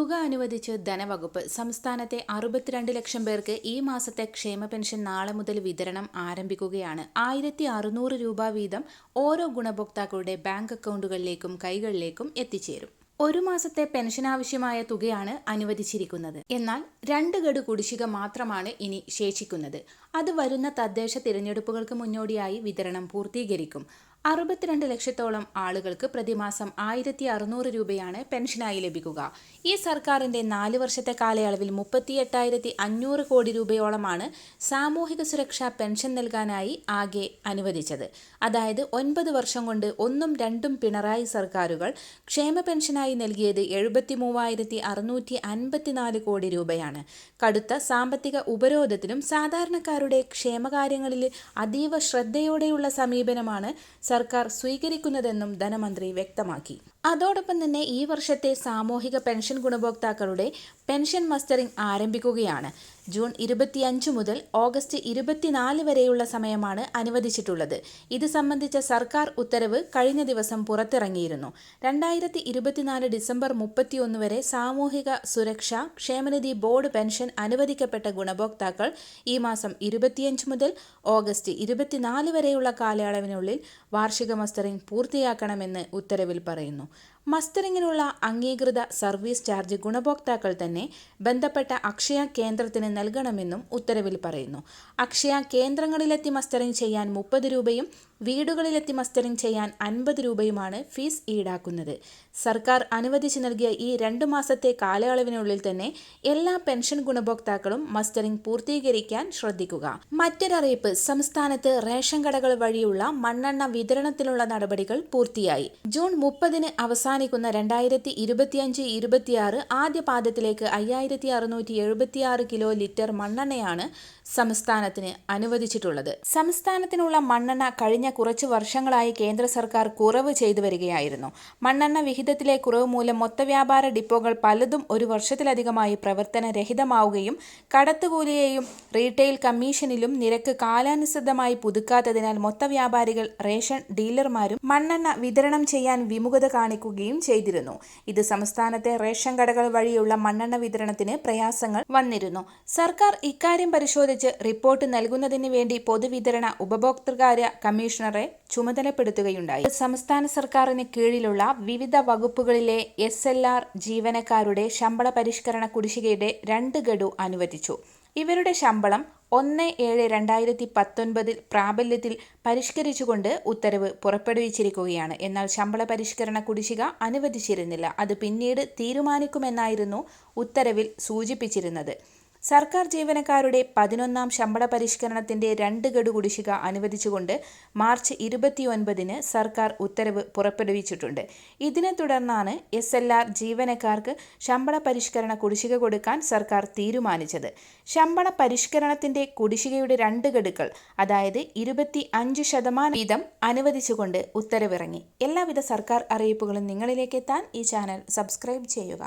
തുക അനുവദിച്ച് ധനവകുപ്പ്. സംസ്ഥാനത്തെ 62 ലക്ഷം പേർക്ക് ഈ മാസത്തെ ക്ഷേമ പെൻഷൻ നാളെ മുതൽ വിതരണം ആരംഭിക്കുകയാണ്. 1600 രൂപ വീതം ഓരോ ഗുണഭോക്താക്കളുടെ ബാങ്ക് അക്കൗണ്ടുകളിലേക്കും കൈകളിലേക്കും എത്തിച്ചേരും. ഒരു മാസത്തെ പെൻഷനാവശ്യമായ തുകയാണ് അനുവദിച്ചിരിക്കുന്നത്. എന്നാൽ 2 ഗഡു കുടിശ്ശിക മാത്രമാണ് ഇനി ശേഷിക്കുന്നത്. അത് വരുന്ന തദ്ദേശ തിരഞ്ഞെടുപ്പുകൾക്ക് മുന്നോടിയായി വിതരണം പൂർത്തീകരിക്കും. 62 ലക്ഷത്തോളം ആളുകൾക്ക് പ്രതിമാസം 1600 രൂപയാണ് പെൻഷനായി ലഭിക്കുക. ഈ സർക്കാരിന്റെ 4 വർഷത്തെ കാലയളവിൽ 38,500 കോടി രൂപയോളമാണ് സാമൂഹിക സുരക്ഷാ പെൻഷൻ നൽകാനായി ആകെ അനുവദിച്ചത്. അതായത് 9 വർഷം കൊണ്ട് 1ഉം 2ഉം പിണറായി സർക്കാരുകൾ ക്ഷേമ പെൻഷനായി നൽകിയത് 73,654 കോടി രൂപയാണ്. കടുത്ത സാമ്പത്തിക ഉപരോധത്തിലും സാധാരണക്കാരുടെ ക്ഷേമകാര്യങ്ങളിൽ അതീവ ശ്രദ്ധയോടെയുള്ള സമീപനമാണ് സർക്കാർ സ്വീകരിക്കുന്നതെന്നും ധനമന്ത്രി വ്യക്തമാക്കി. അതോടൊപ്പം തന്നെ ഈ വർഷത്തെ സാമൂഹിക പെൻഷൻ ഗുണഭോക്താക്കളുടെ പെൻഷൻ മസ്റ്ററിംഗ് ആരംഭിക്കുകയാണ്. ജൂൺ 25 മുതൽ ഓഗസ്റ്റ് 24 വരെയുള്ള സമയമാണ് അനുവദിച്ചിട്ടുള്ളത്. ഇത് സംബന്ധിച്ച സർക്കാർ ഉത്തരവ് കഴിഞ്ഞ ദിവസം പുറത്തിറങ്ങിയിരുന്നു. 2024 ഡിസംബർ 31 വരെ സാമൂഹിക സുരക്ഷാ ക്ഷേമനിധി ബോർഡ് പെൻഷൻ അനുവദിക്കപ്പെട്ട ഗുണഭോക്താക്കൾ ഈ മാസം 25 മുതൽ ഓഗസ്റ്റ് 24 വരെയുള്ള കാലയളവിനുള്ളിൽ വാർഷിക മസ്റ്ററിംഗ് പൂർത്തിയാക്കണമെന്ന് ഉത്തരവിൽ പറയുന്നു. മസ്റ്ററിങ്ങിനുള്ള അംഗീകൃത സർവീസ് ചാർജ് ഗുണഭോക്താക്കൾ തന്നെ ബന്ധപ്പെട്ട അക്ഷയ കേന്ദ്രത്തിന് നൽകണമെന്നും ഉത്തരവിൽ പറയുന്നു. അക്ഷയ കേന്ദ്രങ്ങളിലെത്തി മസ്റ്ററിംഗ് ചെയ്യാൻ 30 രൂപയും വീടുകളിലെത്തി മസ്റ്ററിംഗ് ചെയ്യാൻ 50 രൂപയുമാണ് ഫീസ് ഈടാക്കുന്നത്. സർക്കാർ അനുവദിച്ചു നൽകിയ ഈ 2 മാസത്തെ കാലയളവിനുള്ളിൽ തന്നെ എല്ലാ പെൻഷൻ ഗുണഭോക്താക്കളും മസ്റ്ററിംഗ് പൂർത്തീകരിക്കാൻ ശ്രദ്ധിക്കുക. മറ്റൊരറിയിപ്പ്. സംസ്ഥാനത്ത് റേഷൻ കടകൾ വഴിയുള്ള മണ്ണെണ്ണ വിതരണത്തിനുള്ള നടപടികൾ പൂർത്തിയായി. ജൂൺ 30-ന് അവസാനിക്കുന്ന 2025-26 ആദ്യ പാദത്തിലേക്ക് 5676 കിലോ ലിറ്റർ മണ്ണെണ്ണയാണ് സംസ്ഥാനത്തിന് അനുവദിച്ചിട്ടുള്ളത്. സംസ്ഥാനത്തിനുള്ള മണ്ണെണ്ണ കഴിഞ്ഞ കുറച്ച് വർഷങ്ങളായി കേന്ദ്ര സർക്കാർ കുറവ് ചെയ്തു വരികയായിരുന്നു. മണ്ണെണ്ണ വിഹിതത്തിലെ കുറവ് മൂലം മൊത്തവ്യാപാര ഡിപ്പോകൾ പലതും ഒരു വർഷത്തിലധികമായി പ്രവർത്തനരഹിതമാവുകയും കടത്തുകൂലിയെയും റീറ്റെയിൽ കമ്മീഷനിലും നിരക്ക് കാലാനുസൃതമായി പുതുക്കാത്തതിനാൽ മൊത്തവ്യാപാരികൾ റേഷൻ ഡീലർമാരും മണ്ണെണ്ണ വിതരണം ചെയ്യാൻ വിമുഖത കാണിക്കുകയും ചെയ്തിരുന്നു. ഇത് സംസ്ഥാനത്തെ റേഷൻ കടകൾ വഴിയുള്ള മണ്ണെണ്ണ വിതരണത്തിന് പ്രയാസങ്ങൾ വന്നിരുന്നു. സർക്കാർ ഇക്കാര്യം പരിശോധിച്ച് റിപ്പോർട്ട് നൽകുന്നതിന് വേണ്ടി പൊതുവിതരണ ഉപഭോക്തൃകാര്യ കമ്മീഷണറെ ചുമതലപ്പെടുത്തുകയുണ്ടായി. സംസ്ഥാന സർക്കാരിന് കീഴിലുള്ള വിവിധ വകുപ്പുകളിലെ SLR ജീവനക്കാരുടെ ശമ്പള പരിഷ്കരണ കുടിശ്ശികയുടെ 2 ഗഡു അനുവദിച്ചു. ഇവരുടെ ശമ്പളം 1/7/2019 പ്രാബല്യത്തിൽ പരിഷ്കരിച്ചുകൊണ്ട് ഉത്തരവ് പുറപ്പെടുവിച്ചിരിക്കുകയാണ്. എന്നാൽ ശമ്പള പരിഷ്കരണ കുടിശ്ശിക അനുവദിച്ചിരുന്നില്ല. അത് പിന്നീട് തീരുമാനിക്കുമെന്നായിരുന്നു ഉത്തരവിൽ സൂചിപ്പിച്ചിരുന്നത്. സർക്കാർ ജീവനക്കാരുടെ 11ാം ശമ്പള പരിഷ്കരണത്തിന്റെ 2 ഗഡു കുടിശ്ശിക അനുവദിച്ചുകൊണ്ട് മാർച്ച് 29-ന് സർക്കാർ ഉത്തരവ് പുറപ്പെടുവിച്ചിട്ടുണ്ട്. ഇതിനെ തുടർന്നാണ് SLR ജീവനക്കാർക്ക് ശമ്പള പരിഷ്കരണ കുടിശ്ശിക കൊടുക്കാൻ സർക്കാർ തീരുമാനിച്ചത്. ശമ്പള പരിഷ്കരണത്തിന്റെ കുടിശ്ശികയുടെ 2 ഗഡുക്കൾ, അതായത് 25% വീതം അനുവദിച്ചുകൊണ്ട് ഉത്തരവിറങ്ങി. എല്ലാവിധ സർക്കാർ അറിയിപ്പുകളും നിങ്ങളിലേക്ക് എത്താൻ ഈ ചാനൽ സബ്സ്ക്രൈബ് ചെയ്യുക.